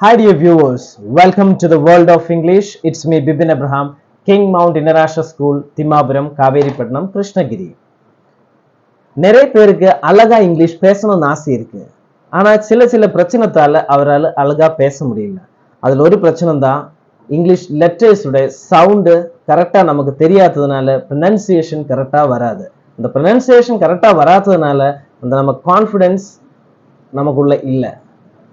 Hi dear viewers, welcome to the world of English. It's me Bibin Abraham, King Mount International School, Timapuram, Kaveripatnam, Krishnagiri. நிறைய பேருக்கு அழகா English பேசணும்னு ஆசை இருக்கு. ஆனா சில பிரச்சனைத்தால அவரால் அழகா பேச முடியல. அதுல ஒரு பிரச்சனை தான் இங்கிலீஷ் லெட்டர்ஸோட சவுண்டு கரெக்டா நமக்கு தெரியாததுனால ப்ரொனன்சியேஷன் கரெக்டா வராது. இந்த ப்ரொனன்சியேஷன் கரெக்டா வராததுனால அந்த நம்ம கான்ஃபிடன்ஸ் நமக்குள்ள இல்லை.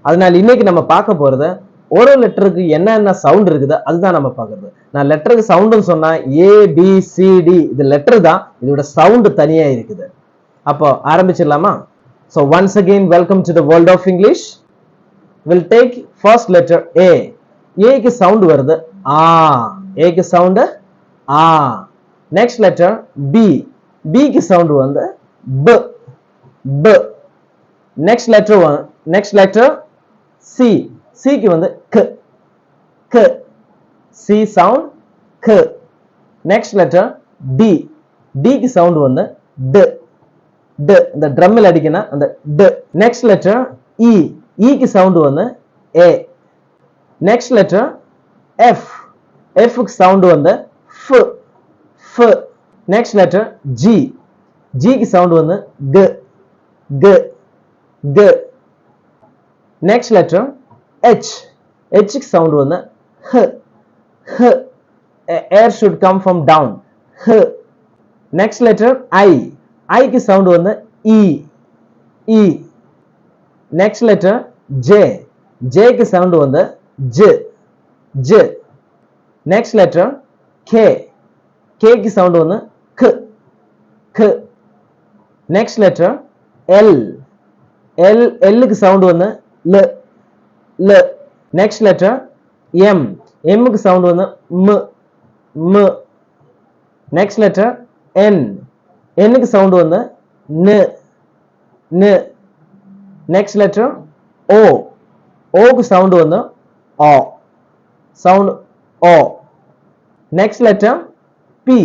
அதனால இன்னைக்கு நம்ம பார்க்க போறது ஒரு லெட்டருக்கு என்னென்ன சவுண்ட் இருக்குது அதுதான் நம்ம பார்க்கறது. நான் லெட்டருக்கு சவுண்டுன்னு சொன்னா ABCD இது லெட்டர் தான், இதோட சவுண்ட் தனியா இருக்குது. அப்போ ஆரம்பிச்சிடலாமா? So once again welcome to the world of English. We'll take first letter A. A க்கு சவுண்ட் வருது ஆ. A க்கு சவுண்ட் ஆ. Next letter B. B க்கு சவுண்ட் வந்து B. B. Next letter C. C க்கு வந்து K. K. C sound K. Next letter D. D க்கு sound வந்து D. D. இந்த ட்ரம்மில் அடிக்கணும் அந்த D. Next letter E. E க்கு சவுண்ட் வந்து A. Next letter F. F க்கு சவுண்ட் வந்து F. F. Next letter G. G க்கு சவுண்ட் வந்து G. G. G. Next letter H. H க்கு சவுண்ட் வந்து H. H. Air should come from down. H. Next letter I. I க்கு sound வந்து E. E. Next letter J. J க்கு sound வந்து J. J. Next letter K. K க்கு sound வந்து K. K. Next letter L. L க்கு sound வந்து L. L. Next letter M. M க்கு sound வந்து M. M. Next letter N. N க்கு sound வந்து N. N. Next letter O. O க்கு sound வந்து O. Sound O. Next letter P.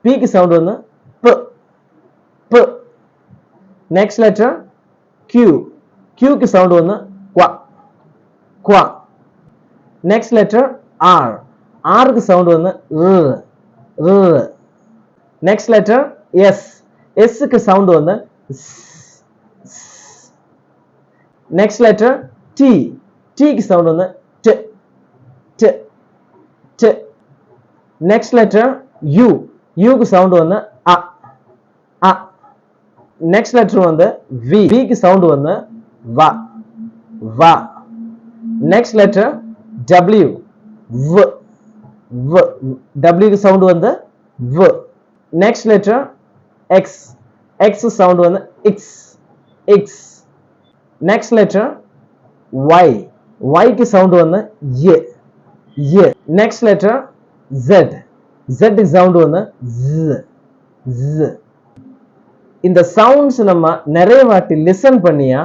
P க்கு sound வந்து P. P. Next letter Q. Q க்கு sound வந்து Qua. Qua. Next letter R. R க்கு sound வந்து R. R. Next letter S. S க்கு sound வந்து S. Next letter T. T க்கு sound வந்து T. T. T. Next letter U. U க்கு sound வந்து A. A. Next letter வந்து V. V க்கு சவுண்ட் வந்து Va. Va. Next letter W. V. V. W க்கு சவுண்ட் வந்து V. Next letter X. X sound வந்து X. X. Next letter Y. Y க்கு sound வந்து Y. Y. Next letter Z. Z க்கு sound வந்து Z. Z. இந்த sounds நம்ம நிறைய வாட்டி லிசன் பண்ணியா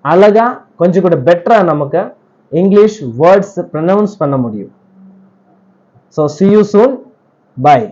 அழகா கொஞ்சம் கூட பெட்டரா நமக்கு இங்கிலீஷ் வேர்ட்ஸ் ப்ரொனவுன்ஸ் பண்ண முடியும். So see you soon. Bye.